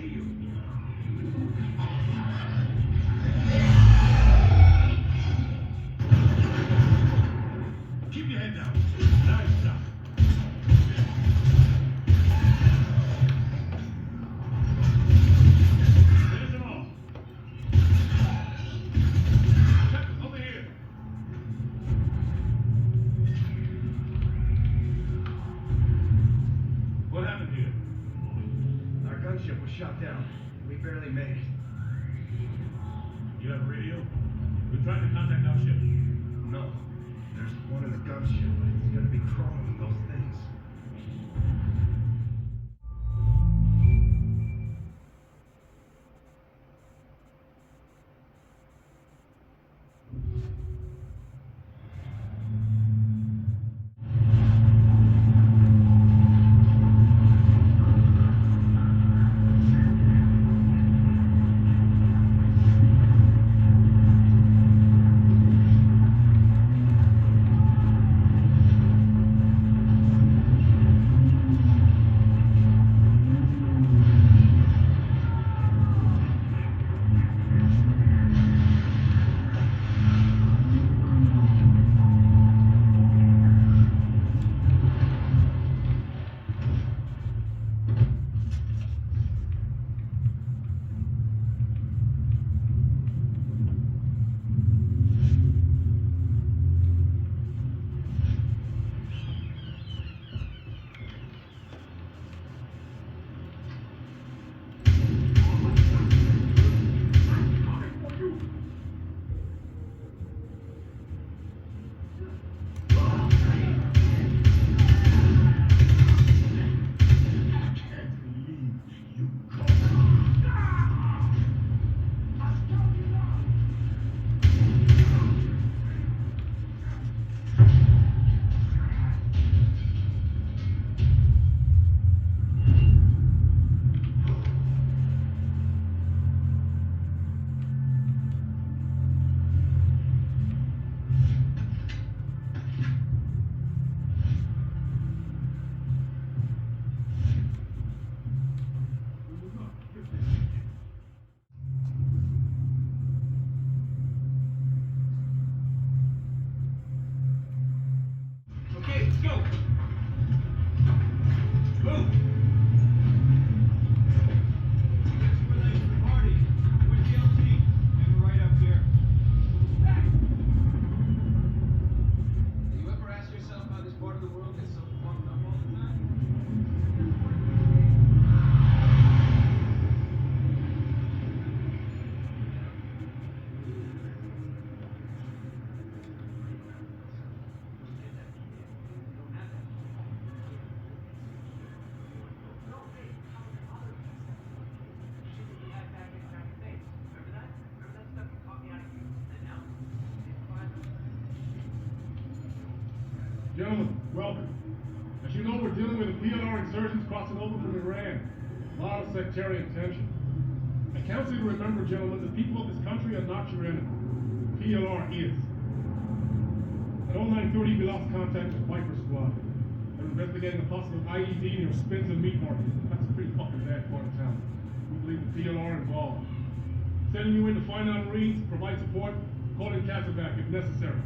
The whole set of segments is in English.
you. Keep your head down. Nice job. Finish them off. Over here. What happened here? Our gunship was shot down. We barely made it. You have a radio? We're trying to contact our ship. No. There's one in the gunship, but it's gonna be crawling with those things. Okay, let's go. Move. We're late for the party. Where's the LT? And we're right up here. Do you ever ask yourself how this part of the world gets so fucked up all the time? Gentlemen, welcome. As you know, we're dealing with the PLR insurgents crossing over from Iran. A lot of sectarian tension. I counsel you to remember, gentlemen, the people of this country are not your enemy. PLR is. At 0930, we lost contact with Viper Squad. They're investigating a possible IED near Spencer Meat Market. That's a pretty fucking bad part of town. We believe the PLR involved. Sending you in to find out Marines, provide support, call in Casaback if necessary.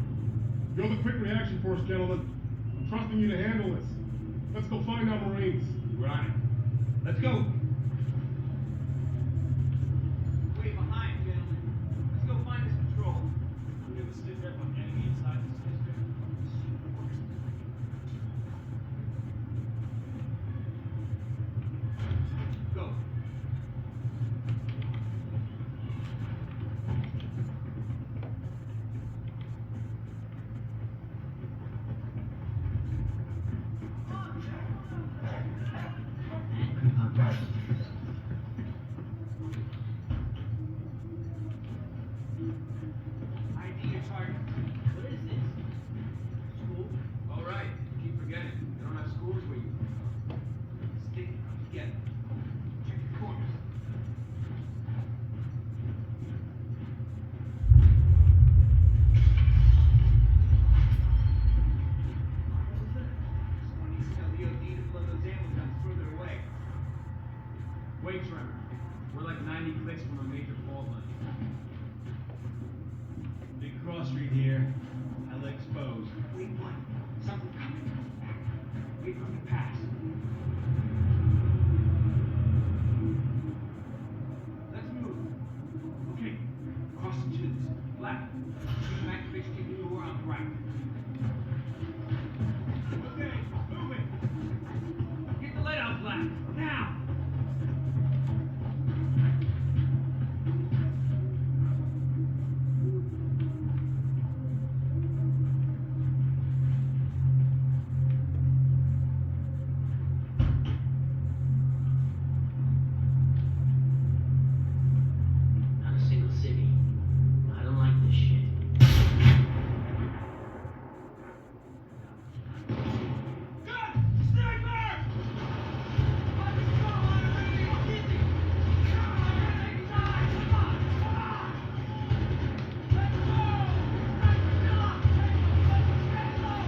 You're the quick reaction force, gentlemen. I'm trusting you to handle this. Let's go find our Marines. We're on it. Let's go. Way behind, gentlemen. Let's go find this patrol. We'll give a sit rep on enemy inside this district. Go. Contact. We're like 90 clicks from a major fault line. Big cross street here. Hella exposed. Wait, what? Something coming. Wait for him to pass. Let's move. Okay, cross the tubes. Left. Keep him activate, keep the door on the right. Okay, moving. Get the light out, Black. Now! Not a single city. I don't like this shit. Gun! Sniper! Let us go, Iron! Easy! Come on, inside! Come on! Come on! Let's go! Sniper, still up! Stay low!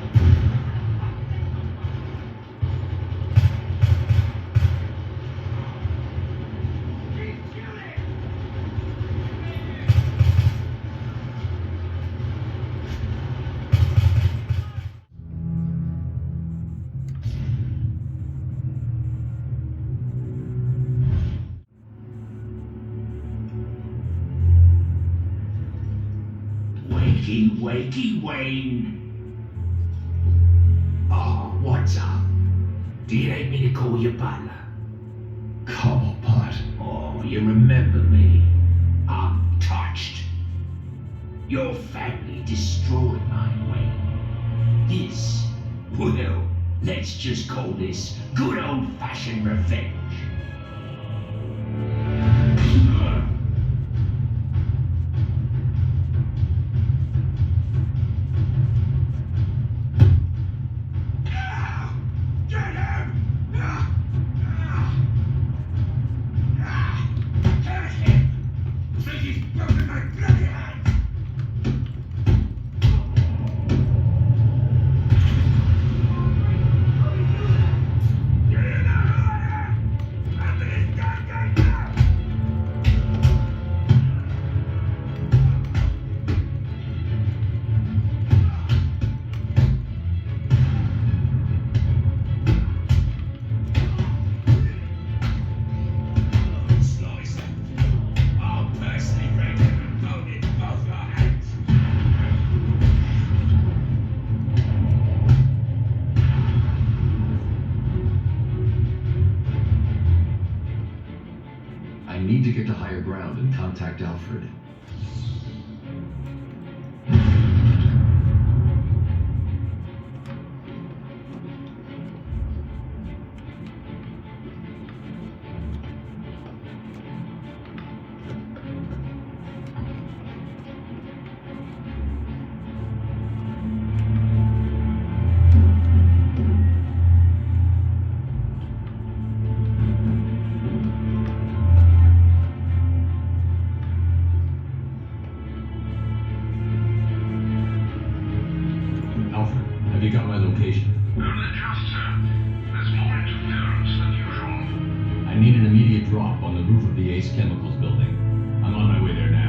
Keep shooting! Wakey, wakey, Wayne. Oh, what's up? Do you need me to call you butler? Cobblepot. Oh, you remember me? I'm touched. Your family destroyed mine, Wayne. This, well, let's just call this good old-fashioned revenge. Get him! Get him! Think he's broken my bloody hand! You know who I am? I'm this guy now! Slice him. I'll personally break him and bone in both your hands. I need to get to higher ground and contact Alfred. Alfred, have you got my location? Only just, sir. There's more interference than usual. I need an immediate drop on the roof of the Ace Chemicals building. I'm on my way there now.